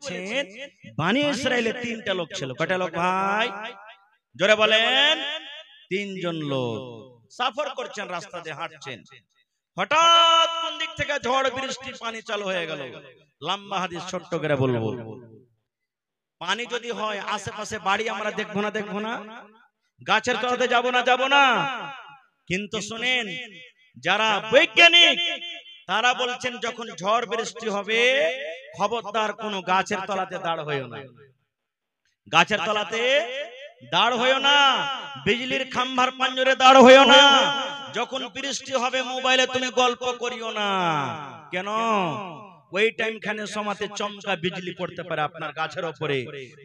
বলেছেন বনি ইসরাইলে তিনটা লোক ছিল। কয়টা লোক ভাই? জোরে বলেন। তিনজন লোক সফর করছেন, রাস্তা দিয়ে হাঁটছেন, হঠাৎ কোন দিক থেকে ঝড় বৃষ্টি পানি চালু হয়ে গেল। লম্বা হাদিস ছোট্ট করে বলবো। পানি যদি হয় আশেপাশে বাড়ি আমরা দেখবো না? দেখবো না? গাছের তলাতে যাব না? কিন্তু শুনেন, যারা বৈজ্ঞানিক তারা বলছেন যখন ঝড় বৃষ্টি হবে খবরদার কোনো গাছের তলাতে দাঁড় হইও না। গাছের তলাতে দাঁড় হইও না, বিজলির খাম্বার পাঞ্জরে দাঁড় হইও না। যখন বৃষ্টি হবে মোবাইলে তুমি গল্প করিও না। কেন? ওই টাইম খানে সমাতে চমকা বিজলি পড়তে পারে আপনার গাছের উপরে।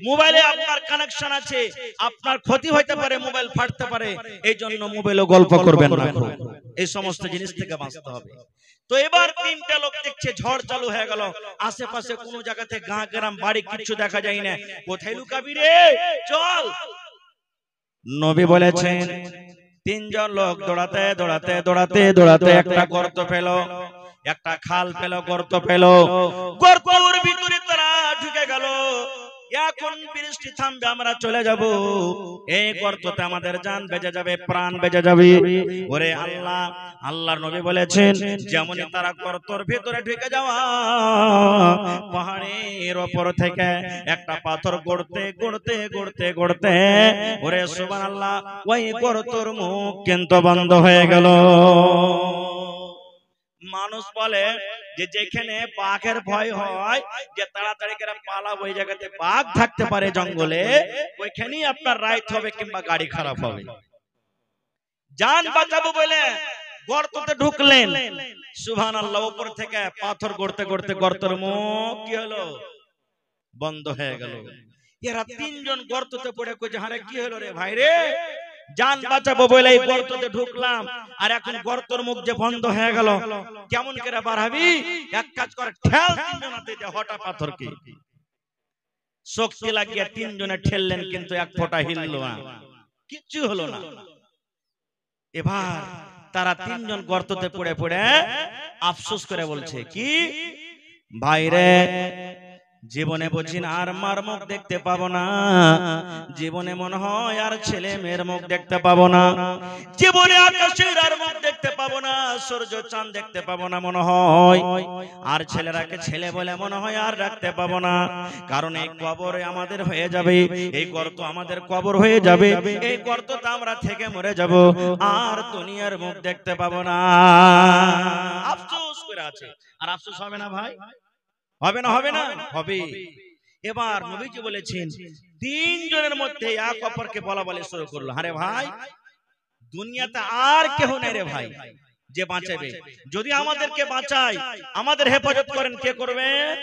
মোবাইলে আপনার কানেকশন আছে, আপনার ক্ষতি হইতে পারে, মোবাইল ফাটতে পারে। এই জন্য মোবাইলে গল্প করবেন না। এই সমস্ত জিনিস থেকে বাঁচতে হবে। তো এবার তিনটা লোক দেখছে ঝড় চালু হয়ে গেল, আশেপাশে কোনো জায়গাতে গাঁ গ্রাম বাড়ি কিছু দেখা যায় না। কোথায় লুকাবি রে? চল। নবী বলেছেন তিনজন লোক দৌড়াতে দৌড়াতে দৌড়াতে দৌড়াতে একটা গর্ত পেল, একটা খাল পেল, গর্ত পেল। গর্তের ভিতরে তারা ঢুকে গেল। এখন বৃষ্টি থামবে, আমরা চলে যাব। এই গর্ততে আমাদের জান বেঁচে যাবে, প্রাণ বেঁচে যাবে। ওরে আল্লাহ, আল্লাহর নবী বলেছেন যেমনই তারা গর্তের ভিতরে ঢুকে যাওয়া, পাহাড়ের উপর থেকে একটা পাথর গড়তে গড়তে গড়তে গড়তে, ওরে সুবহানাল্লাহ, ওই গর্তের মুখ কিন্তু বন্ধ হয়ে গেল। মানুষ বলে যে যেখানে বাঘের ভয় হয়, যে তাড়াতাড়ি করে পালাবো, ওই জায়গাতে বাঘ থাকতে পারে জঙ্গলে, ওইখানেই আপনার রাইট হবে কিংবা গাড়ি খারাপ হবে। জান বাঁচাবো বলে গর্ততে ঢুকলেন, সুবহানাল্লাহ, উপর থেকে পাথর গড়তে গড়তে গর্তের মুখ কি হলো? বন্ধ হয়ে গেল। এরা তিনজন গর্ততে পড়ে কইছে, আরে কি হলো রে ভাই রে? জান বাঁচাবো বলে এই গর্ততে ঢুকলাম, আর এখন গর্তের মুখ যে বন্ধ হয়ে গেল, কেমন করে বাড়াবি? এক কাজ করে ঠেল তিনজনাতে, হঠাৎ পাথরকে শক্তি লাগিয়ে তিনজনে ঠেললেন, কিন্তু এক ফোঁটা হিললো না, কিচ্ছু হলো না। এবার তারা তিনজন গর্ততে পড়ে পড়ে আফসোস করে বলছে কি, ভাইরে জীবনে বুঝি না আর মার মুখ দেখতে পাবো না, জীবনে মনে হয় আর ছেলে মেয়ের মুখ দেখতে পাবো না, জীবনে আকাশের আর মুখ দেখতে পাবো না, সূর্য চাঁদ দেখতে পাবো না মনে হয়, আর ছেলেরাকে ছেলে বলে মনে হয় আর রাখতে পাবো না। কারণ এই কবর আমাদের হয়ে যাবে, এই গর্ত আমাদের কবর হয়ে যাবে, এই গর্ততে আমরা থেকে মরে যাব, আর দুনিয়ার মুখ দেখতে পাবো না। আফসোস করে আছে। আর আফসোস হবে না ভাই? হবে না? হবে না? হবে। এবার নবীজি বলেছেন তিনজনের মধ্যে এক অপরকে বলা বলে শুরু করলো, আরে ভাই দুনিয়াতে আর কেউ নেই রে ভাই যে বাঁচাবে। যদি আমাদেরকে বাঁচায়, আমাদের হেফাজত করেন, কে করবেন?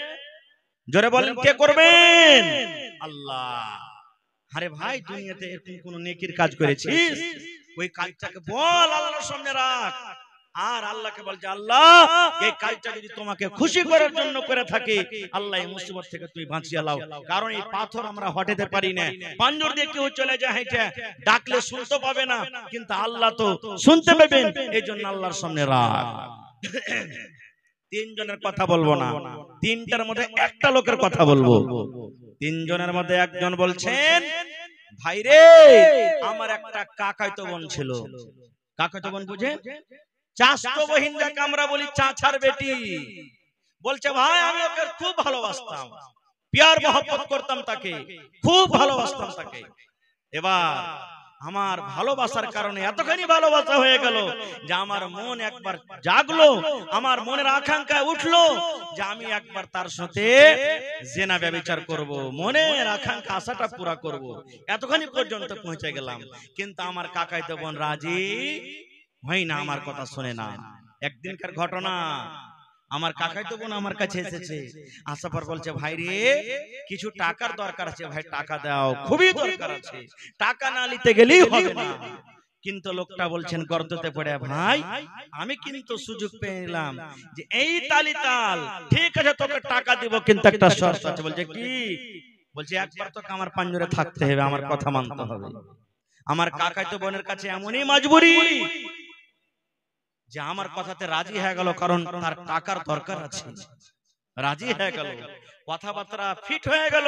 জোরে বলেন, কে করবেন? আল্লাহ। আরে ভাই দুনিয়াতে এরকম কোন নেকির কাজ করেছিস, ওই কাজটাকে বল, আল্লাহর সামনে রাখ, আর আল্লাহকে বল যে আল্লাহ এই কাজটা যদি তোমাকে খুশি করার জন্য করে থাকে, আল্লাহ এই মুসিবত থেকে তুই বাঁচিয়ে লাও। কারণ এই পাথর আমরা হটাতে পারি না, পাঞ্জর দিয়ে কেউ চলে যায় হেঁটে, ডাকলে শুনতে পাবে না, কিন্তু আল্লাহ তো শুনতে পাবেন, এই জন্য আল্লাহর সামনে রাখ। তিনজনের কথা বলবো না, তিনটার মধ্যে একটা লোকের কথা বলবো। তিনজনের মধ্যে একজন বলছেন, ভাইরে আমার একটা কাকাতো বোন ছিল। কাকাতো বোন বুঝেন? চাচতো বহিন যাকে আমরা বলি, চাচার বেটি। বলছে ভাই আমি ওকে খুব ভালোবাসতাম, প্যার মহব্বত করতাম, তাকে খুব ভালোবাসতাম তাকে। এবার আমার ভালোবাসার কারণে এতখানি ভালোবাসা হয়ে গেল যে আমার মন একবার জাগলো, আমার মনের আকাঙ্ক্ষা উঠলো যে আমি একবার তার সাথে জিনা ব্যভিচার করব, মনের আকাঙ্ক্ষা আশাটা পুরা করব। এতখানি পর্যন্ত পৌঁছে গেলাম, কিন্তু আমার কাকাইতো বোন রাজি হয় না, আমার কথা শুনে না। একদিনকার ঘটনা, আমার কাকাইতো বোন আমার কাছে এসেছে, আসার পর বলছে ভাই রে কিছু টাকার দরকার আছে, ভাই টাকা দাও, খুবই দরকার আছে, টাকা না নিতে গেলেই হবে না। কিন্তু লোকটা বলছেন গর্ততে পড়ে, ভাই আমি কিন্তু সুযোগ পেলাম যে এই তালি তাল, ঠিক আছে তোকে টাকা দিব, কিন্তু একটা শর্ত আছে। বলছে কি? বলছে একবার তোকে আমার পাঞ্জরে থাকতে হবে, আমার কথা মানতে হবে। আমার কাকাইতো বোনের কাছে এমনই মজবুরি যে আমার কথাতে রাজি হয়ে গেল, কারণ তার টাকার দরকার আছে। রাজি হয়ে গেল, কথাবার্তা ফিট হয়ে গেল,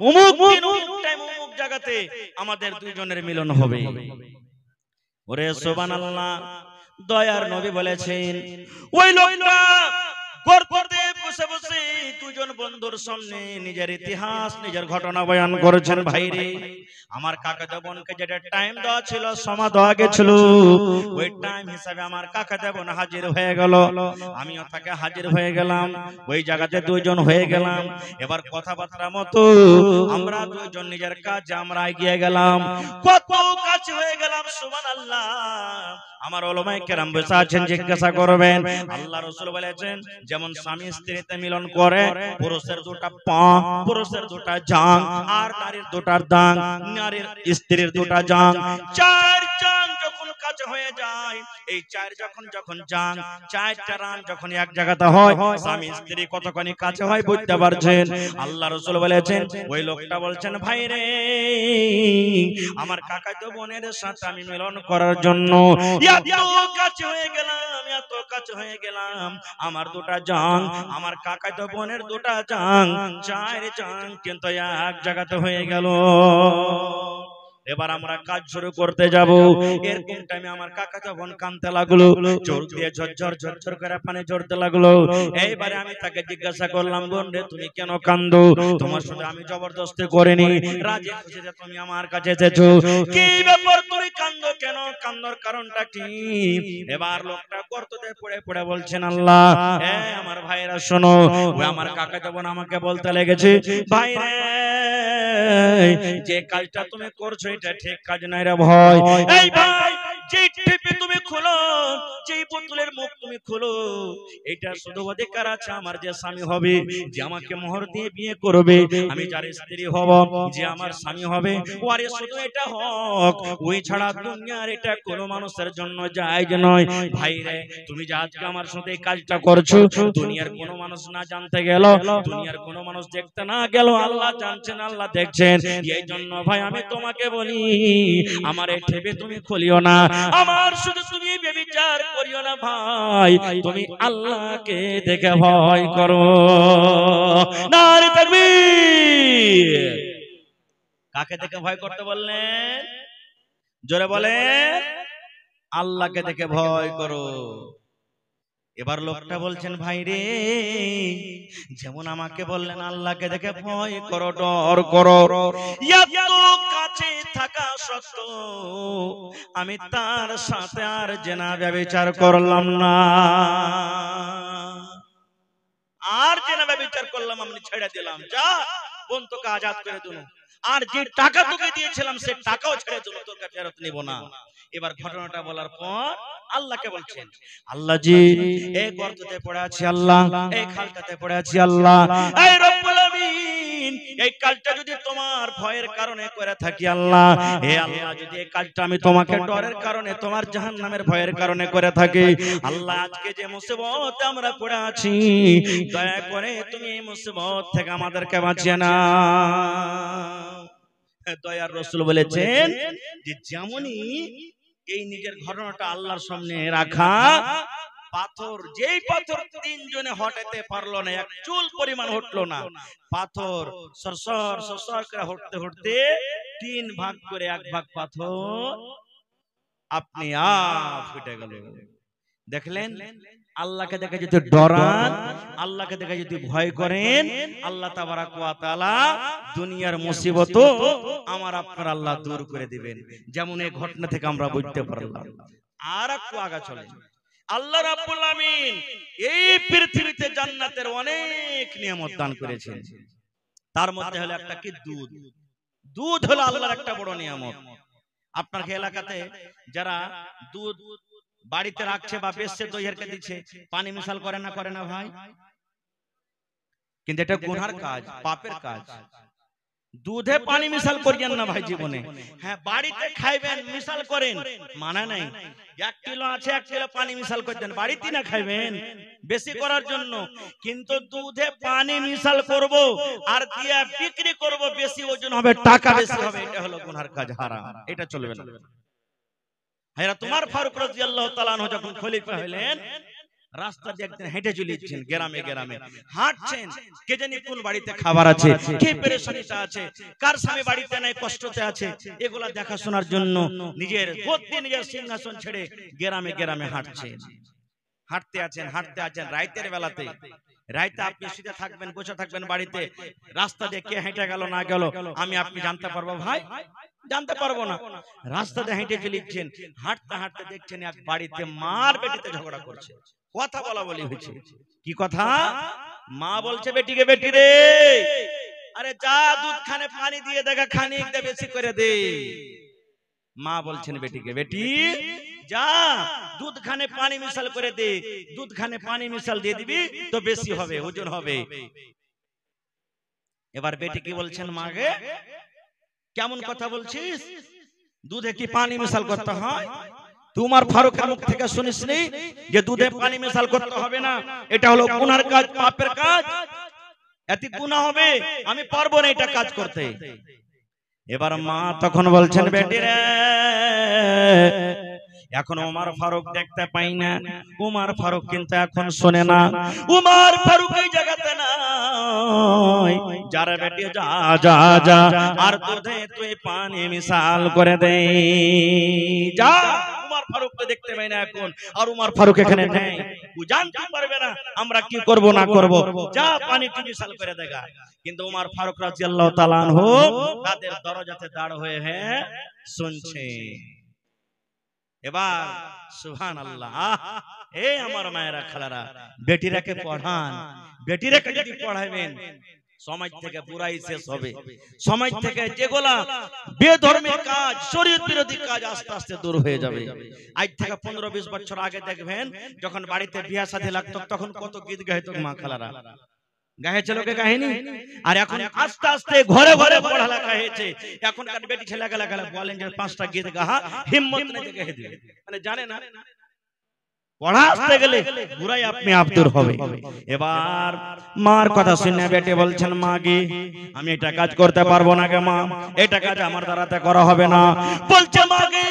অমুক দিন অমুক টাইম অমুক জায়গাতে আমাদের দুইজনের মিলন হবে। ওরে সুবহানাল্লাহ, দয়ার নবী বলেছেন ওই লোকটা গর্তে বসে বসে দুজন বন্ধুর সামনে নিজের ইতিহাস নিজের ঘটনা বয়ান করেছেন। ভাইরে, আমার কাকাতো বোনকে যেটা টাইম দেওয়া ছিল, সময় দেওয়া গেছিল, ওই টাইম হিসাবে আমার কাকাতো বোন হাজির হয়ে গেল, আমিও তাকে হাজির হয়ে গেলাম, ওই জায়গাতে দুইজন হয়ে গেলাম। এবার কথাবার্তা মতো আমরা দুইজন নিজের কাজে আমরা এগিয়ে গেলাম, কত কাছে হয়ে গেলাম। সুবহানাল্লাহ, আমার উলামায়ে কেরাম বসে আছেন, জিজ্ঞাসা করবেন। আল্লাহ রাসূল বলেছেন যেমন স্বামী স্ত্রীতে মিলন করে, পুরুষের দুটো পা, পুরুষের দুটো জাং, আর নারীর দুটো দাং, নারীর স্ত্রীর দুটো জাং, চার জাং যখন কাছে হয়ে যায়, এই চার যখন জাং, চারটা রান যখন এক জায়গাতে হয়, স্বামী স্ত্রী কতখানি কাছে হয় বুঝতে পারছেন। আল্লাহ রাসূল বলেছেন ওই লোকটা বলছেন, ভাই রে, আমার কাকাতো বোনের সাথে আমি মিলন করার জন্য এত কাছে হয়ে গেলাম, এত কাছে হয়ে গেলাম, আমার দুটা জাং, আমার কাকাতো বোনের দুটা জাং, চার জাং কিন্তু এক জায়গাতে হয়ে গেল। এবার আমরা কাজ শুরু করতে যাব। এরকম টাইমে আমার কাকাতো বোন কাঁদতে লাগলো, চোখ দিয়ে ঝরঝর ঝরঝর করে পানি ঝরতে লাগলো। এইবারে আমি তাকে জিজ্ঞাসা করলাম, বোন রে তুমি কেন কাঁদো? তোমার সাথে আমি জবরদস্তি করিনি, রাজি খুশিতে তুমি আমার কাছে এসেছো, কি ব্যাপার তুমি কাঁদো কেন? কান্দার কারণটা কি? এবার লোকটা গর্ততে পড়ে পড়ে বলছেন, আল্লাহ, আমার ভাইরা শোনো, ওই আমার কাকাতো বোন আমাকে বলতে লেগেছে, ভাই রে, যে কাজটা তুমি করছো এটা ঠিক কাজ নাই রে ভাই। এই ভাই, যে টিপে তুমি খোলো, যে বোতলের মুখ তুমি খোলো, এটা শুধু অধিকার আছে আমার যে স্বামী হবে, যে আমাকে মোহর দিয়ে বিয়ে করবে, আমি যার স্ত্রী হব, যে আমার স্বামী হবে, ওরে শুধু এটা হক, ওই ছাড়া দুনিয়ার এটা কোনো মানুষের জন্য জায়েজ নয়। ভাই রে, তুমি যে আজকে আমার সাথে এই কাজটা করছো, দুনিয়ার কোনো মানুষ না জানতে গেল, দুনিয়ার কোনো মানুষ দেখতে না গেল, আল্লাহ জানছেন, আল্লাহ দেখছেন। এই জন্য ভাই আমি তোমাকে বলি, আমার এই ঠেবে তুমি খুলিও না, আমার শুধু তুমি ব্যভিচার করিও না ভাই, তুমি আল্লাহকে দেখে ভয় করো। নারে তাকবীর! কাকে দেখে ভয় করতে বললেন? জোরে বলেন, আল্লাহকে দেখে ভয় করো। এবার লোকটা বলছেন, ভাই রে, যেমন আমাকে বললেন আল্লাহকে দেখে ভয় করো, ডর করো, এত কাছে থাকা সত্ত্বেও আমি তার সাথে আর জেনা ব্যভিচার করলাম না, আর জেনা ব্যভিচার করলাম আমি ছেড়ে দিলাম, যা বোন তোকে আজাদ করে দিল, আর যে টাকা তোকে দিয়েছিলাম সে টাকাও ছেড়ে দিল, তোকে ফেরত নিব না। এবার ঘটনাটা বলার পর আল্লাহকে বলছেন, আল্লাহ জি, এই গর্ততে পড়ে আছি আল্লাহ, এই খালটাতে পড়ে আছি আল্লাহ, এই রব্বুল আমিন, এই কাজটা যদি তোমার ভয়ের কারণে করে থাকি আল্লাহ, হে আল্লাহ, যদি এই কাজটা আমি তোমাকে ডরের কারণে, তোমার জাহান্নামের ভয়ের কারণে করে থাকি, আল্লাহ আজকে যে মুসিবতে আমরা পড়ে আছি, দয়া করে তুমি এই মুসিবত থেকে আমাদেরকে বাঁচিয়ে নাও। দয়ার রাসূল বলেছেন যে যেমনই এই নিজের ঘটনাটা আল্লাহর সামনে রাখা, পাথর, যেই পাথর তিনজনে হটাতে পারলো না, এক চুল পরিমাণ হটলো না, পাথর সরসর সরসর করে হটতে হটতে তিন ভাগ করে এক ভাগ পাথর আপনি আপ ফুটে গেল। দেখলেন, আল্লাহকে দেখে যদি ডরান, আল্লাহকে দেখে যদি ভয় করেন, আল্লাহ তাবারাক ওয়া তাআলা দুনিয়ার মুসিবত আমার আপনার আল্লাহ দূর করে দিবেন। যেমন এই ঘটনা থেকে আমরা বুঝতে পারলাম। আর একটু আগা চলে, আল্লাহ রাব্বুল আমিন এই পৃথিবীতে জান্নাতের অনেক নিয়ামত দান করেছেন, তার মধ্যে হলো একটা কি, দুধ। দুধ হলো আল্লাহর একটা বড় নিয়ামত। আপনার এলাকাতে যারা দুধ বাড়িতে রাখছে বা বেচছে, দইয়েরকে দিচ্ছে, পানি মিশাল করে না ভাই? কিন্তু এটা গুনার কাজ, পাপের কাজ। দুধে পানি মিশাল করিয়েন না ভাই জীবনে। হ্যাঁ, বাড়িতে খাইবেন মিশাল করেন, মানা নাই। 1 কিলো আছে, 1 কিলো পানি মিশাল করে দেন, বাড়িতে না খাইবেন বেশি করার জন্য। কিন্তু দুধে পানি মিশাল করব আর দিয়া বিক্রি করব, বেশি ওজন হবে, টাকা বেশি হবে, এটা হলো গুনার কাজ, হারাম, এটা চলবে না। হায়রা তোমার ফারুক রাদিয়াল্লাহু তাআলা আনহু যখন খলিফা হলেন, রাস্তা দিয়ে একদিন হেঁটে চলেছেন, গ্রামে গ্রামে হাঁটছেন, কে জানি কোন বাড়িতে খাবার আছে, কে পেরেশানিটা আছে, কার স্বামী বাড়িতে নাই কষ্টতে আছে, এগুলা দেখাশোনার জন্য নিজের গদ্দি নিজের সিংহাসন ছেড়ে গ্রামে গ্রামে হাঁটছেন। হাঁটতে আছেন রাতের বেলাতে। রাইতে আপনি শুতে থাকবেন, বসে থাকবেন বাড়িতে, রাস্তা দিয়ে কে হেঁটে গেল না গেল আমি আপনি জানতে পারবো ভাই? জানতে পারবো না। রাস্তা দিয়ে হেঁটে চলেছেন, হাঁটতে হাঁটতে দেখছেন এক বাড়িতে মার বেটিতে ঝগড়া করছে, কথা বলা বলি হয়েছে। কি কথা? মা বলছে বেটিকে, বেটি রে আরে যা দুধ খানে পানি দিয়ে দেখা খানিক দে বেশি করে দে। মা বলছেন বেটিকে, বেটি যা দুধ খানে পানি মিশাল করে দে, দুধ খানে পানি মিশাল দিয়ে দিবি তো বেশি হবে, ওজন হবে। এবার বেটি কি বলছেন, মাগে কেমন কথা বলছিস, দুধে কি পানি মিশাল করতে হয়? তোমার ফারুকের মুখ থেকে শুনিসনি যে দুধে পানি মিশাল করতে হবে না, এটা হলো গুনার কাজ, পাপের কাজ, এতে গুনাহ হবে, আমি পারবো না এটা কাজ করতে। এবার মা তখন বলছেন, বেটি রে এখন উমর ফারুক দেখতে পাই না, উমর ফারুক কিন্তু এখন শোনে না, উমর ফারুক এই জায়গাতে নাই, যারা বেটি যা যা যা আর দুধে তুই পানি মিশাল করে দে, যা। উমর ফারুককে দেখতে পাই না এখন, আর উমর ফারুক এখানে নেই, ও জানতে পারবে না আমরা কি করব না করব, যা পানি তুই মিশাল করে দেগা। কিন্তু উমর ফারুক রাদিয়াল্লাহু তাআলা আনহু তাদের দরজাতে দাঁড় হয়ে শুনছে। এবার সুবহানাল্লাহ, এই আমার মায়েরা খালারা, বেটিরাকে পড়ান, বেটিরাকে যদি পড়াবেন সমাজ থেকে বুরাই শেষ হবে, সমাজ থেকে যেগুলা বেধর্মীর কাজ, শরীয়ত বিরোধী কাজ আস্তে আস্তে দূর হয়ে যাবে। আজ থেকে 15-20 বছর আগে দেখবেন যখন বাড়িতে বিয়া শাদী লাগতো তখন কত গীত গাইতো মা খালারা, গাইছে লোকে কাহিনী। আর এখন আস্তে আস্তে ঘরে ঘরে পড়ালেখা হয়েছে, এখনকার বেটি ছেলে গেলে বলেন যে 5টা গীত গাহা, হিম্মত নেই গাইতে দিবে, মানে জানে না পড়াতে গেলে বুরাই আপনি আপ দূর হবে। এবার মার কথা শুনে বেটি বলছেন, মা গে আমি এটা কাজ করতে পারবো না গে মা, এটা কাজ আমার দ্বারাতে করা হবে না। বলছে মা গে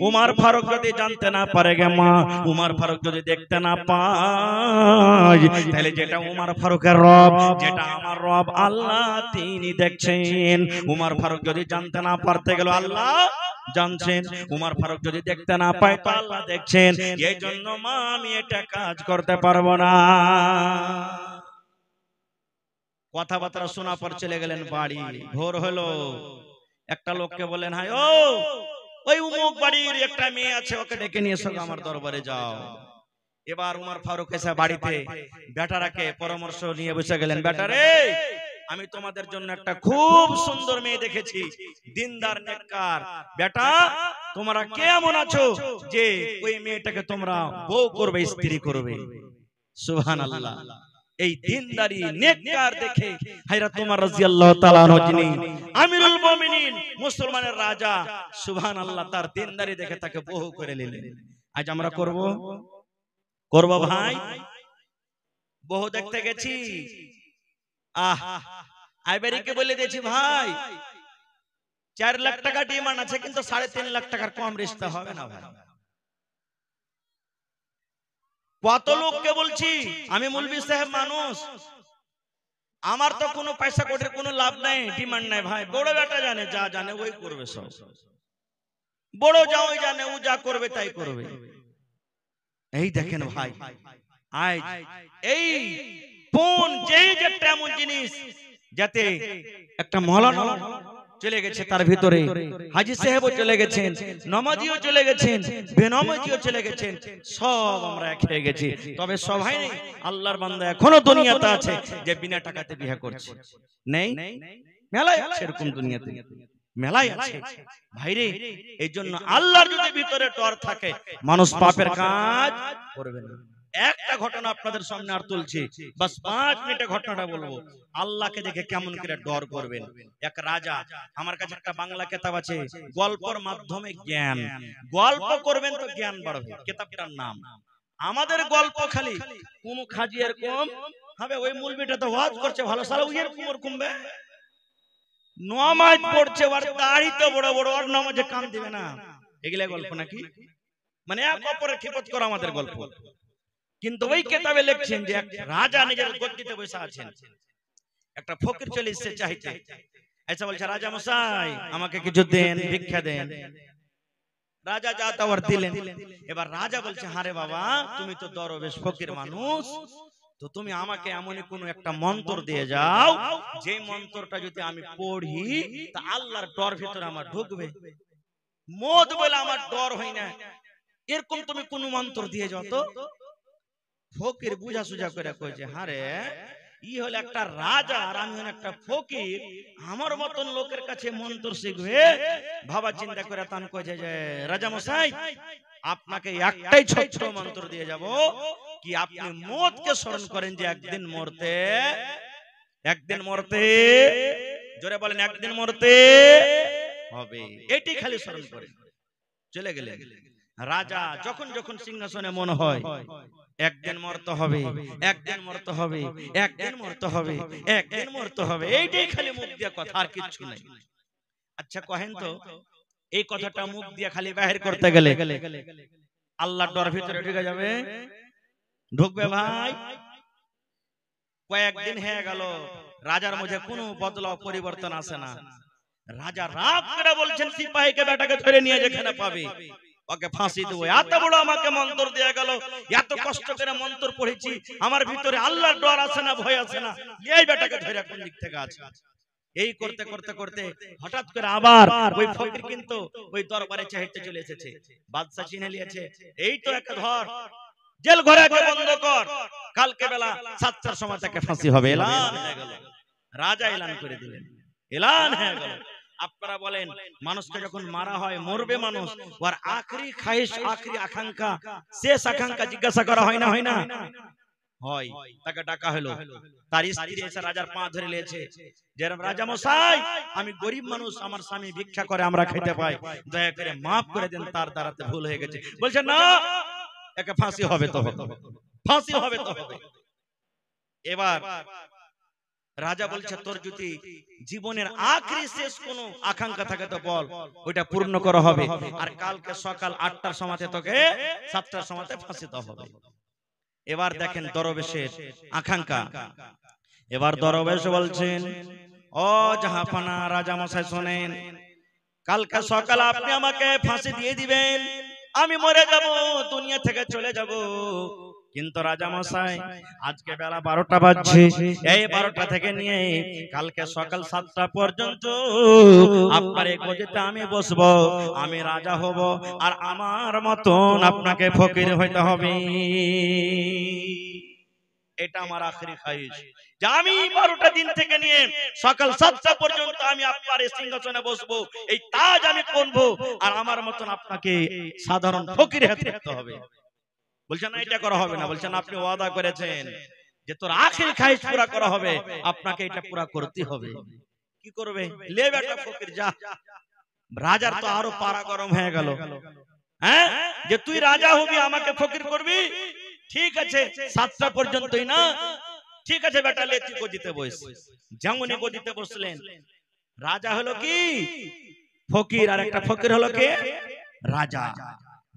উমর ফারুক যদি জানতে না পারে গে মা, উমর ফারুক যদি দেখতে না পায়, তাহলে যেটা উমর ফারুকের রব, যেটা আমার রব আল্লাহ তিনি দেখছেন। উমর ফারুক যদি জানতে না পারতে গেল আল্লাহ জানছেন, উমর ফারুক যদি দেখতে না পায় তো আল্লাহ দেখছেন, এই জন্য মা আমি এটা কাজ করতে পারবো না। কথাবার্তা শোনা পর চলে গেলেন বাড়ি। ভোর হলো, একটা লোককে বলেন, হাই ও ওই উমুক বাড়ির একটা মেয়ে আছে, ওকে ডেকে নিয়ে এসো আমার দরবারে যাও। এবার উমর ফারুক এসে বাড়িতে বেটারাকে পরামর্শ নিয়ে বসে গেলেন, বেটারে আমি তোমাদের জন্য একটা খুব সুন্দর মেয়ে দেখেছি, দিনদার নেককার, বেটা তোমরা কেমন আছো যে ওই মেয়েটাকে তোমরা বউ করবে, স্ত্রী করবে? সুবহানাল্লাহ, এই দিনদারি নেককার দেখে হযরত ওমর রাদিয়াল্লাহু তাআলা আনহু যিনি আমিরুল মুমিনিন, মুসলমানের রাজা, সুবহানাল্লাহ, তার দিনদারি দেখে তাকে বউ করে নিলেন। আজ আমরা করব ভাই, বউ দেখতে গেছি, আইবারিকে বলে দিয়েছি ভাই 4 লাখ টাকা ডিমান্ড আছে, কিন্তু 3.5 লাখ টাকার কম রিশতা হবে না ভাই। কত লোককে বলছি, আমি মৌলভী সাহেব মানুষ, আমার তো কোনো পয়সা কোটির কোনো লাভ নাই, ডিমান্ড নাই ভাই। বড় বেটা জানে, যা জানে ওই করবে, সব বড় যা ওই জানে, ও যা করবে তাই করবে। এই দেখেন ভাই, আজ এই ফোন যেই যেটা এমন জিনিস, যাতে একটা মৌলানা চলে গেছে, তার ভিতরে হাজী সাহেবও চলে গেছেন, নামাজিও চলে গেছেন, বেনামাজিও চলে গেছেন, সব আমরা এক হয়ে গেছি। তবে সবাই নেই, আল্লাহর বান্দা এখনো দুনিয়াতে আছে যে বিনা টাকাতে বিয়ে করছে, নেই? মেলায় আছে এরকম, দুনিয়াতে মেলায় আছে ভাইরে। এই জন্য আল্লাহর যদি ভিতরে ডর থাকে, মানুষ পাপের কাজ করবে না। একটা ঘটনা আপনাদের সামনে আর তুলছি, বাস 5 মিনিটে ঘটনাটা বলবো, আল্লাহকে দেখে কেমন করে ডর করবেন। এক রাজা, আমার কাছে একটা বাংলা কিতাব আছে, গল্পের মাধ্যমে জ্ঞান, গল্প করবেন তো জ্ঞান বাড়বে, কিতাবটার নাম। আমাদের গল্প খালি কুমু খাজি এরকম হবে, ওই মৌলবীটা তো ওয়াজ করছে ভালো, সালা এরকম ওরকম নামাজ পড়ছে, ওর দাড়ি তো বড় বড়, ওর নামাজে কাম দিবে না, এগুলা গল্প নাকি? মানে এক অপরের খিপত করা আমাদের গল্প। কিন্তু ওই কিতাবে লিখছেন যে এক রাজা নিজের গদ্দিতে বসে আছেন, একটা ফকির চলে এসেছে চাইতে, আচ্ছা বলছে রাজা মশাই আমাকে কিছু দেন, ভিক্ষা দেন। রাজা যা তাওয়ার দিলেন। এবার রাজা বলছে হারে বাবা তুমি তো দরবেশ ফকির মানুষ, তো তুমি আমাকে এমনই কোন একটা মন্ত্র দিয়ে যাও যে মন্ত্রটা যদি আমি পড়ি তা আল্লাহর ডর ভিতরে আমার ঢুকবে, মদ বলে আমার ডর হয় না, এরকম তুমি কোন মন্ত্র দিয়ে যাও তো। ফকির বুঝা সুঝা করে কইছে হারে ই হলো একটা রাজা আর আমি হলো একটা ফকির, আমার মতন লোকের কাছে মন্ত্র শিখবে। ভাবা চিন্তা করে তান কইছে যে রাজা মশাই আপনাকে একটাই ছোট্ট মন্ত্র দিয়ে যাব, কি আপনি মদকে স্মরণ করেন যে একদিন মরতে, একদিন মরতে, জোরে বলেন একদিন মরতে হবে, এটাই খালি স্মরণ করেন। চলে গেলেন। রাজা যখন যখন সিংহাসনে মনে হয় একদিন মরতে হবে, একদিন মরতে হবে, একদিন মরতে হবে, একদিন মরতে হবে, এইটাই খালি মুখ দিয়ে কথা, আর কিছু নাই। আচ্ছা কহেন তো এই কথাটা মুখ দিয়ে খালি বাহির করতে গেলে আল্লাহর ডর ভিতরে ঢুকে যাবে? ঢুকবে ভাই? কয়েকদিন হয়ে গেল রাজার মধ্যে কোনো বদলাও পরিবর্তন আসে না। রাজা রাগ করে বলছেন সিপাহীকে বেটাকে ধরে নিয়ে যেখানে পাবে ওকে ফাঁসি দেবো, এত বড় আমাকে মন্ত্র দিয়ে গেল, এত কষ্ট করে মন্ত্র পড়েছি, আমার ভিতরে আল্লাহর ডর আছে না, ভয় আছে না, এই বেটাকে ধরে কোন দিক থেকে আছে। এই করতে করতে করতে হঠাৎ করে আবার ওই ফকির কিন্তু ওই দরবারে চাইতে চলে এসেছে, বাদশা চিনে নিয়েছে, এই তো একটা ধর জেল ঘরে বন্ধ কর, কালকে বেলা 7টার সময় তাকে ফাঁসি হবে। এলান হয়ে গেল, রাজা এলান করে দিলেন, এলান হয়ে গেল। আপনারা বলেন মানুষকে যখন মারা হয় মরবে মানুষ, ওর আখরি খায়েশ, আখরি আকাঙ্ক্ষা, শেষ আকাঙ্ক্ষা জিজ্ঞাসা করা হয় না, হয় না হয়? তাকে ডাকা হলো, তার স্ত্রী এসে রাজার পা ধরে নিয়েছে, যে রাজা মশাই আমি গরিব মানুষ, আমার স্বামী ভিক্ষা করে আমরা খেতে পাই, দয়া করে মাফ করে দেন, তার দ্বারাতে ভুল হয়ে গেছে। বলছে না একে ফাঁসি হবে তো হবে, ফাঁসি হবে তো হবে। এবার রাজা বলছে তোর যদি জীবনের আখরি শেষ কোনো আকাঙ্ক্ষা থাকে তো বল, ওইটা পূর্ণ করা হবে, আর কালকে সকাল 8টার সময় তোকে 7টার সময় ফাঁসি দেওয়া হবে। এবার দেখেন দরবেশের আকাঙ্ক্ষা। এবার দরবেশ বলছেন ও জাহাপানা রাজা মশাই শোনেন, কালকে সকালে আপনি আমাকে ফাঁসি দিয়ে দিবেন, আমি মরে যাব, দুনিয়া থেকে চলে যাব, কিন্তু রাজা মশাই আজকে বেলা 12টা বাজছে, এই 12টা থেকে নিয়ে কালকে সকাল 7টা পর্যন্ত আপনার এই গদিতে আমি বসবো, আমি রাজা হব, আর আমার মতন আপনাকে ফকির হইতে হবে। এটা আমার আখরি খায়েশ, যে আমি 12টা দিন থেকে নিয়ে সকাল 7টা পর্যন্ত আমি আপনার এই সিংহাসনে বসবো, এই তাজ আমি কিনবো, আর আমার মতন আপনাকে সাধারণ ফকির হতে হবে। বলছেন না এটা করা হবে না, বলছেন আপনি ওয়াদা করেছেন যে তোর আখেরি খায়েশ পুরা করা হবে, আপনাকে এটা পুরা করতে হবে। কি করবে? লে বেটা ফকির যা। রাজার তো আরো পারা গরম হয়ে গেল, হ্যাঁ যে তুই রাজা হবি আমাকে ফকির করবি, ঠিক আছে 7টা পর্যন্তই না, ঠিক আছে বেটা লে তুই গদিতে বস। যেমনই গদিতে বসলেন, রাজা হলো কি ফকির, আর একটা ফকির হলো কি রাজা।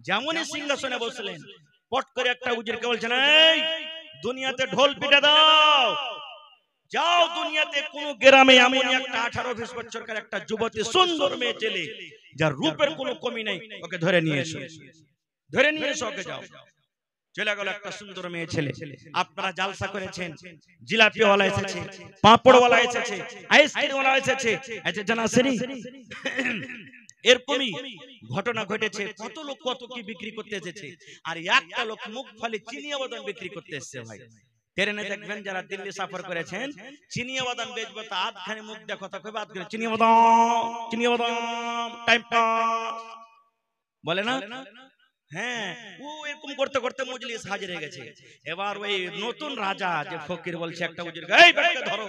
যেমনই সিংহাসনে বসলেন, পট করে একটা উজিরকে বলছেন এই দুনিয়াতে ঢোল পিটা দাও, যাও দুনিয়াতে কোন গ্রামে এমন একটা 18-20 বছরকার একটা যুবতী সুন্দর মেয়ে ছেলে যার রূপের কোনো কমি নেই, ওকে ধরে নিয়ে এসো, ধরে নিয়ে এসো, ওকে যাও। চলে গেল একটা সুন্দর মেয়ে ছেলে। আপনারা জালসা করেছেন, জিলাপি ওয়ালা এসেছে, পাঁপড় ওয়ালা এসেছে, আইসক্রিম ওয়ালা এসেছে, আচ্ছা জানা আসেনি? এরকমই ঘটনা ঘটেছে, কত লোক কত কি বিক্রি করতে এসেছে, আর একটা লোক মুখ ফালি চিনিয়া বাদাম বিক্রি করতে এসেছে। ভাই ট্রেনে দেখবেন যারা দিল্লি সফর করেছেন, চিনিয়া বাদাম বেচবো তা আধখানি মুখ দিয়ে কথা কইবে, আধখানি চিনিয়া বাদাম, চিনিয়া বাদাম, টাইম পাস বলে না? হ্যাঁ, ও এরকম করতে করতে মজলিস হাজির হয়ে গেছে। এবার ওই নতুন রাজা যে ফকির বলছে একটা উজির, এই বেটাকে ধরো,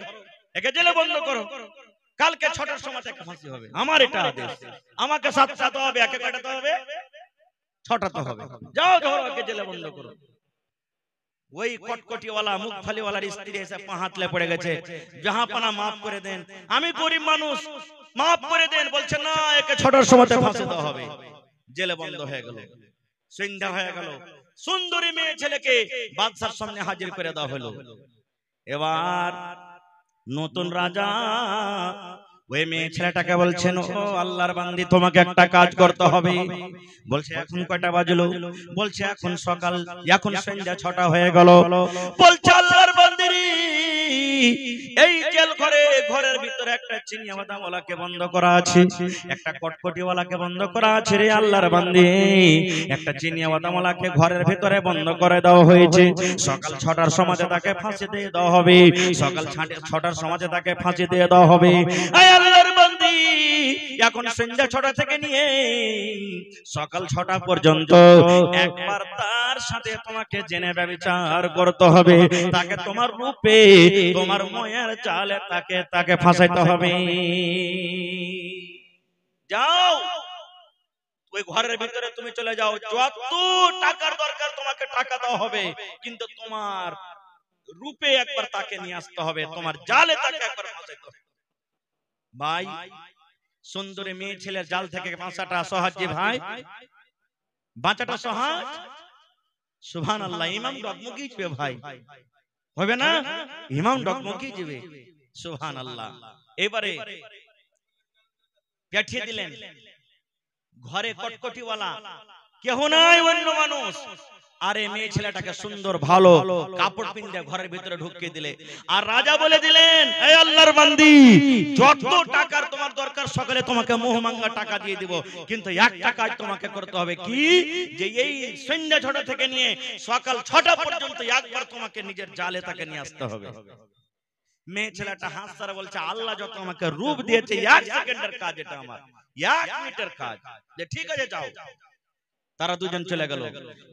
একে জেলে বন্ধ করো, কালকে 6টার সময় তাকে ফাঁসি হবে, আমার এটা আদেশ, আমাকে 7টাতে হবে, একে কাটাতে হবে, 6টাতে হবে, যাও ধরো একে জেলে বন্ধ করো। ওই কটকটিওয়ালা মুখ ফালিওয়ালার স্ত্রী এসে পা হাতলে পড়ে গেছে, জাহাপানা মাফ করে দেন, আমি গরিব মানুষ, মাফ করে দেন। বলছে না একে 6টার সময় ফাঁসি দেওয়া হবে। জেলে বন্ধ হয়ে গেল, সন্ধ্যা হয়ে গেল, সুন্দরী মেয়ে ছেলেকে বাদশার সামনে হাজির করে দেওয়া হলো। এবার নতুন রাজা ওই মেয়ে ছেলেটাকে বলছেন, ও আল্লাহর বান্দি, তোমাকে একটা কাজ করতে হবে। বলছে এখন কয়টা বাজলো? বলছে এখন সকাল, এখন সন্ধ্যা 6টা হয়ে গেল। বলছে আল্লাহর বান্দি, এই জেল ঘরে, ঘরের ভিতরে একটা চিনিয়া বাদামওয়ালাকে বন্ধ করা আছে, একটা কটকটিওয়ালাকে বন্ধ করা আছে রে আল্লাহর বান্দি। একটা চিনিয়া বাদামওয়ালাকে ঘরের ভিতরে বন্ধ করে দেওয়া হয়েছে। সকাল 6টার সময় তাকে ফাঁসি দিয়ে দেওয়া হবে। সকাল 6টার সময় তাকে ফাঁসি দিয়ে দেওয়া হবে। আল্লাহর বান্দি, এখন সন্ধ্যা 6টা থেকে নিয়ে সকাল 6টা পর্যন্ত একবার তার সাথে তোমাকে জেনে ব্যভিচার করতে হবে। তাকে তোমার রূপে, তোমার মায়ার জালে তাকে ফাঁসাইতে হবে। যাও ওই ঘরের ভিতরে তুমি চলে যাও, যত টাকার দরকার তোমাকে টাকা দেওয়া হবে, কিন্তু তোমার রূপে একবার তাকে নিয়ে আসতে হবে, তোমার জালে তাকে একবার ফাঁসাইতে হবে। ভাই, সুন্দরী মেয়ে ছেলের জাল থেকে বাঁচাটা সহজ যে ভাই, বাঁচাটা সহজ। সুবহানাল্লাহ, ইমাম ডগমগি যাবে ভাই, হবে না? ইমাম ডগমগি যাবে। সুবহানাল্লাহ। এবারে পাঠিয়ে দিলেন ঘরে কটকটিওয়ালা, কেহ নাই, অন্য মানুষ। আরে মেয়ে ছেলেটাকে সুন্দর ভালো কাপড় পিন্দে ঘরের ভিতরে ঢুকিয়ে দিলে। আর রাজা বলে দিলেন, এই আল্লাহর বান্দি, যত টাকার তোমার দরকার সকালে তোমাকে মোহমাঙ্গা টাকা দিয়ে দিব, কিন্তু একটা কাজ তোমাকে করতে হবে। কি? যে এই সন্ধ্যা 6টা থেকে নিয়ে সকাল 6টা পর্যন্ত একবার তোমাকে নিজের জালে তাকে নিয়ে আসতে হবে। মেয়ে ছেলেটা হাসতে বলছে, আল্লাহ যত আমাকে রূপ দিয়েছে, 1 সেকেন্ডের কাজ এটা, আমার 1 মিনিটের কাজ। যে ঠিক আছে যাও। তারা দুজন চলে গেল।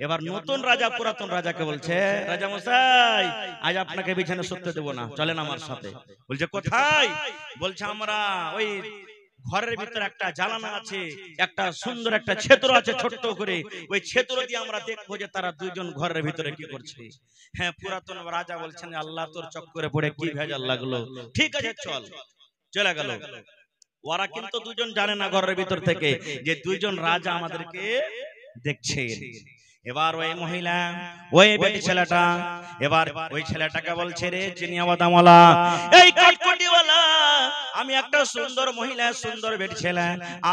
এবার নতুন রাজা পুরাতন রাজাকে বলছে, রাজা মশাই, আজ আপনাকে বিছানা শুতে দেব না, চলেন আমার সাথে। বলছে কোথায়? বলছে আমরা ওই ঘরের ভিতরে একটা জানালা আছে, একটা সুন্দর একটা ছেত্র আছে ছোট্ট করে, ওই ছেত্র দিয়ে আমরা দেখবো যে তারা দুইজন ঘরের ভিতরে কি করছে। হ্যাঁ, পুরাতন রাজা বলছেন, আল্লাহ তোর চক্করে পড়ে কি ভেজাল লাগলো। ঠিক আছে চল। চলে গেল। ওরা কিন্তু দুজন জানে না ঘরের ভিতর থেকে যে দুইজন রাজা আমাদেরকে দেখছে। এবার ওই মহিলা, ওই বেটি ছেলেটা, এবার ওই ছেলেটাকে বলছে, রে চিনিয়া বাদামওয়ালা, এই কটকটিওয়ালা, আমি একটা সুন্দর মহিলা, সুন্দর বেটি ছেলে,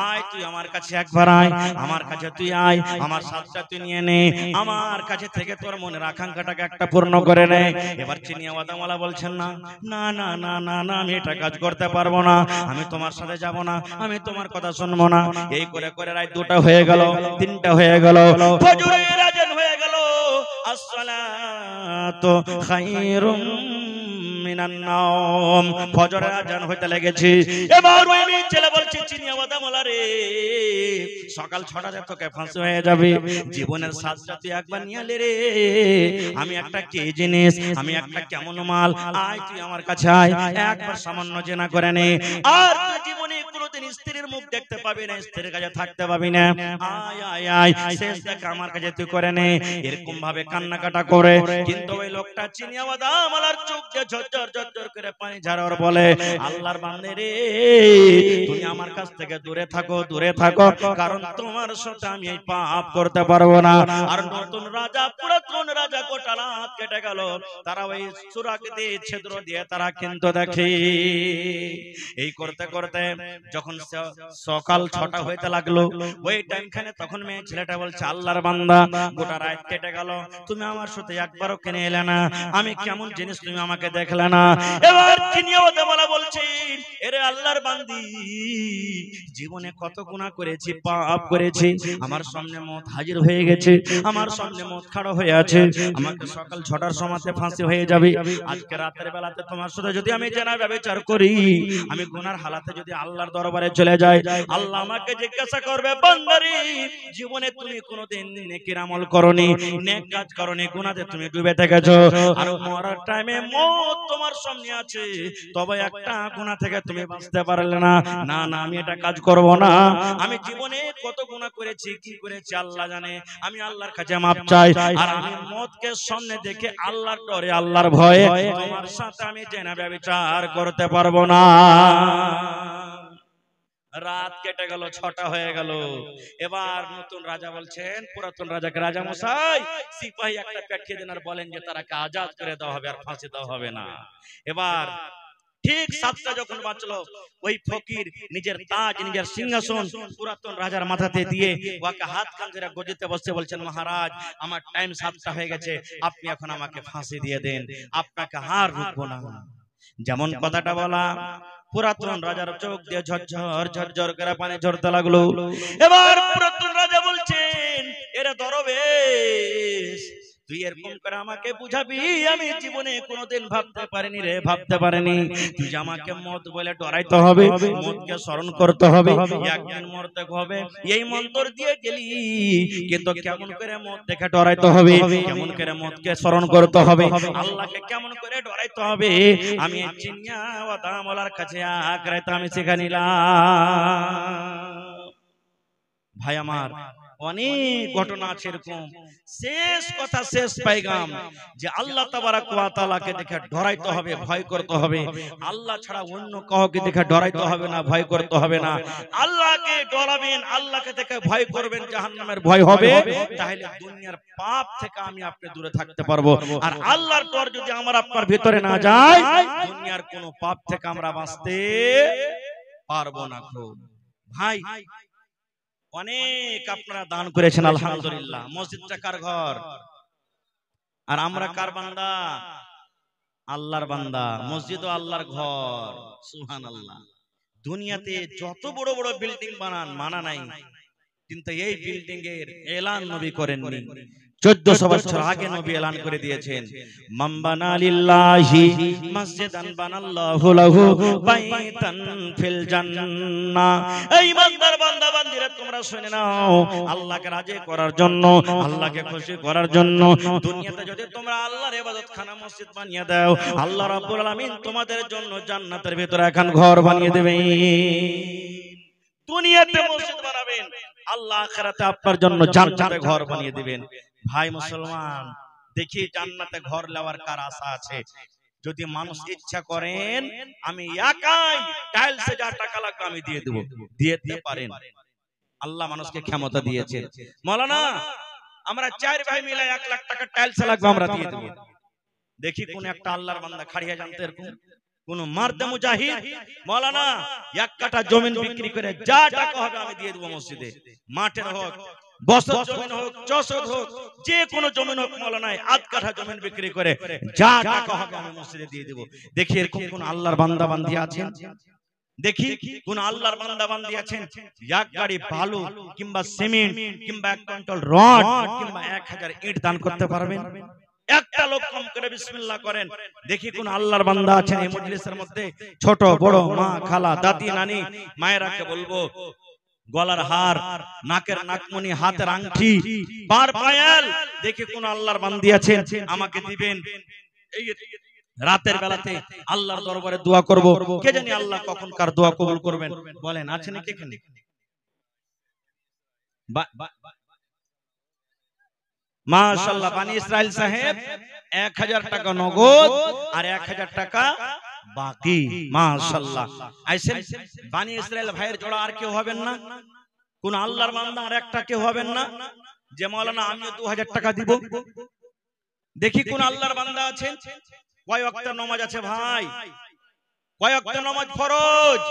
আয় তুই আমার কাছে একবার আয়, আমার কাছে তুই আয়, আমার সাথটা তুই নিয়ে নে, আমার কাছে থেকে তোর মনের আকাঙ্ক্ষাটাকে একটা পূর্ণ করে নে। এবার চিনিয়া বাদামওয়ালা বলছেন, না না না না না না, আমি এটা কাজ করতে পারবো না, আমি তোমার সাথে যাব না, আমি তোমার কথা শুনবো না। এই করে করে রাত 2টা হয়ে গেল, 3টা হয়ে গেল, ফজরের আযান হয়ে গেল। আসসালাতু খায়রুম মিনান নাওম, ফজরের আযান হইতে লেগেছে। এবার ওই মেয়ে ছেলে বলছে, চিনিয়া বাদামওয়ালা রে, সকাল 6টাতে তোকে ফাঁসি হয়ে যাবে, জীবনের সাজটা তুই একবার নিয়ে আলে রে। আমি একটা কে জিনিস, আমি একটা কেমন মাল, আয় তুই আমার কাছে আয়, একবার সামান্য জেনা করে নে। আর তুই জীবনে কোনোদিন স্ত্রীর মুখ দেখতে পাবি না, স্ত্রীর কাছে থাকতে পাবি না, আয় আয় আয়, শেষ দেখা আমার কাছে তুই করে নে। এরকম ভাবে কান্নাকাটা করে, কিন্তু ওই লোকটা চিনিয়া বাদামওয়ালার চোখ দিয়ে ঝরঝর ঝরঝর করে পানি ঝাড়ার বলে, আল্লাহর বান্দে রে, তুমি আমার কাছ থেকে দূরে থাকো, দূরে থাকো, কারণ তোমার সাথে আমি এই পাপ করতে পারবো না। আর নতুন রাজা, পুরাতন রাজা গোটা রাত কেটে গেল, তারা ওই সুরাক দিয়ে, ছিদ্র দিয়ে তারা কিন্তু দেখে। এই করতে করতে যখন সকাল 6টা হইতে লাগলো, ওই টাইমখানে তখন মেয়ে ছেলেটা বলছে, আল্লাহর বান্দা, গোটা রাত কেটে গেল, তুমি আমার সাথে একবারও কেনে এলে না, আমি কেমন জিনিস তুমি আমাকে দেখলে না। এবার চিনিয়া বাদামওয়ালা বলছে, এরে আল্লাহর বান্দি, জীবনে কত গুনাহ করেছি, পাপ করেছি, আমার সামনে মত হাজির হয়ে গেছে, আমার সামনে মত খাড়া হয়ে আছে, আমাকে সকাল 6টার সময়তে ফাঁসি হয়ে যাবে। আজকে রাতের বেলাতে তোমার সাথে যদি আমি জেনা ব্যভিচার করি, আমি গুনার হালাতে যদি আল্লাহর দরবারে চলে যাই, আল্লাহ আমাকে জিজ্ঞাসা করবে, বান্দারে, জীবনে তুমি কোনোদিন নেকির আমল করনি, নেক কাজ করনি, গুনাতে তুমি ডুবে থেকেছো, আর মরার টাইমে মত তোমার সামনে আছে, তবে একটা গুনাহ থেকে তুমি বাঁচতে পারলে না। না না, আমি এটা কাজ করব না, আমি জীবনে কত গুনাহ করেছি, কি করেছি আল্লাহ জানে, আমি আল্লাহর কাছে মাপ চাই, আর আমি মতকে সামনে দেখে আল্লাহর ডরে, আল্লাহর ভয়ে তোমার সাথে আমি জেনা ব্যভিচার করতে পারবো না। রাত কেটে গেল, 6টা হয়ে গেল। এবার নতুন রাজা বলছেন পুরাতন রাজাকে, রাজা মশাই সিপাহী একটা পাঠিয়ে দেন আর বলেন যে তারাকে আজাদ করে দেওয়া হবে, আর ফাঁসি দেওয়া হবে না। এবার ঠিক 7টা যখন বাঁচলো, ওই ফকির নিজের তাজ, নিজের সিংহাসন পুরাতন রাজার মাথাতে দিয়ে ওকে হাত কান ধরে গদিতে বসে বলছেন, মহারাজ আমার টাইম 7টা হয়ে গেছে, আপনি এখন আমাকে ফাঁসি দিয়ে দেন, আপনাকে আর রুখবো না। যেমন কথাটা বলা, পুরাতন রাজার চোখ দিয়ে ঝরঝর ঝরঝর করে পানি ঝরতে লাগলো। এবার পুরাতন রাজা বলছেন, এরা দরবেশ, তুই এরকম করে আমাকে বুঝাবি, আমি জীবনে কোনোদিন ভাবতে পারিনি রে, ভাবতে পারিনি। তুই যে আমাকে মত বলে ডরাইতে হবে, মতকে স্মরণ করতে হবে, একদিন মরতে হবে, এই মন্তর দিয়ে গেলি, কিন্তু কেমন করে মত দেখে ডরাইতে হবে, কেমন করে মতকে স্মরণ করতে হবে, আল্লাহকে কেমন করে ডরাইতে হবে, আমি চিনিয়া ওয়াদামলার কাছে আকরাইতে আমি শিখে নিলাম। ভাই আমার, অনেক ঘটনা আছে এরকম। শেষ কথা, শেষ পাইগাম, যে আল্লাহ তাবারাক ওয়া তাআলাকে দেখে ডরাইতে হবে, ভয় করতে হবে। আল্লাহ ছাড়া অন্য কাউকে দেখে ডরাইতে হবে না, ভয় করতে হবে না। আল্লাহকে ডরাবেন, আল্লাহকে দেখে ভয় করবেন, জাহান্নামের ভয় হবে, তাহলে দুনিয়ার পাপ থেকে আমি আপনি দূরে থাকতে পারবো। আর আল্লাহর ডর যদি আমার আপনার ভিতরে না যায়, দুনিয়ার কোনো পাপ থেকে আমরা বাঁচতে পারবো না। ভাই অনেক আপনারা দান করেছেন, আলহামদুলিল্লাহ। মসজিদটা কার ঘর? আর আমরা কার বান্দা? আল্লাহর বান্দা। মসজিদও আল্লাহর ঘর, সুবহানাল্লাহ। দুনিয়াতে যত বড় বড় বিল্ডিং বানান, মানা নাই, কিন্তু এই বিল্ডিং এর এলান নবী করেননি। 1400 বছর আগে নবী এলান করে দিয়েছেন, মান বানা লিল্লাহি মসজিদান বানাল্লাহু লাহু বাইতান ফিল জান্নাহ। এই ইমানদার বান্দা বান্দীরা তোমরা শুনে নাও, আল্লাহকে রাজি করার জন্য, আল্লাহকে খুশি করার জন্য দুনিয়াতে যদি তোমরা আল্লাহর ইবাদতখানা মসজিদ বানিয়ে দাও, আল্লাহ রাব্বুল আলামিন তোমাদের জন্য জান্নাতের ভিতরে এখন ঘর বানিয়ে দেবেন। দুনিয়াতে মসজিদ বানাবেন, আল্লাহ আখিরাতে আপনার জন্য জান্নাতে ঘর বানিয়ে দিবেন। ভাই মুসলমান, দেখি জান্নাতে ঘর নেওয়ার কার আশা আছে? যদি মানুষ ইচ্ছা করেন, আমি একাই টাইলসে যা টাকা লাগবে আমি দিয়ে দেব, দিয়ে দিতে পারেন। আল্লাহ মানুষকে ক্ষমতা দিয়েছে। মাওলানা আমরা 4 ভাই মিলে 1 লাখ টাকা টাইলসে লাগবে, আমরা দিয়ে দেব। দেখি কোন একটা আল্লাহর বান্দা খাড়িয়া জানতে এরকম কোন মার্দে মুজাহিদ, মাওলানা 1 কাঠা জমিন বিক্রি করে যা টাকা হবে আমি দিয়ে দেব মসজিদে, মাঠের হোক, বছর জমিন হোক, চষদ হোক, যে কোনো জমিন হোক, মাওলানা 1 কাঠা জমিন বিক্রি করে যা টাকা হবে আমি মসজিদে দিয়ে দেব। দেখি এরকম কোন আল্লাহর বান্দা বান্দি আছেন? দেখি কোন আল্লাহর বান্দা বান্দি আছেন 1 গাড়ি বালু কিংবা সিমেন্ট কিংবা 1 কুইন্টাল রড কিংবা 1000 ইট দান করতে পারবেন? একটা লোক কম করে বিসমিল্লাহ করেন। দেখি কোন আল্লাহর বান্দা আছেন এই মজলিসের মধ্যে? ছোট বড়, মা, খালা, দাদি, নানি, মায়েরাকে বলবো, গলার হার, নাকের নাকমণি, হাতের আংটি, পার পায়াল, দেখি কোন আল্লাহর বান্দি আছেন আমাকে দিবেন। এই রাতের বেলাতে আল্লাহর দরবারে দোয়া করব, কে জানি আল্লাহ কখন কার দোয়া কবুল করবেন। বলেন আছে নাকি এখানে? মাশাআল্লাহ, বানি ইসরাইল সাহেব 1000 টাকা নগদ আর 1000 টাকা বাকি। মাশাআল্লাহ, আইছেন বানি ইসরাইল ভাইয়ের জোড়া আর কেউ হবেন না? কোন আল্লাহর বান্দা আর একটা কেউ হবেন না যে মাওলানা আমিও 2000 টাকা দিব? দেখি কোন আল্লাহর বান্দা আছেন? কয় ওয়াক্ত নামাজ আছে ভাই? কয় ওয়াক্ত নামাজ ফরজ?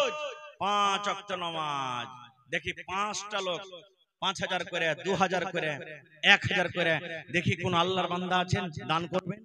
5 ওয়াক্ত নামাজ। দেখি 5টা লোক 5000 করে, 2000 করে, 1000 করে, দেখি কোন আল্লাহর বান্দা আছেন দান করবেন?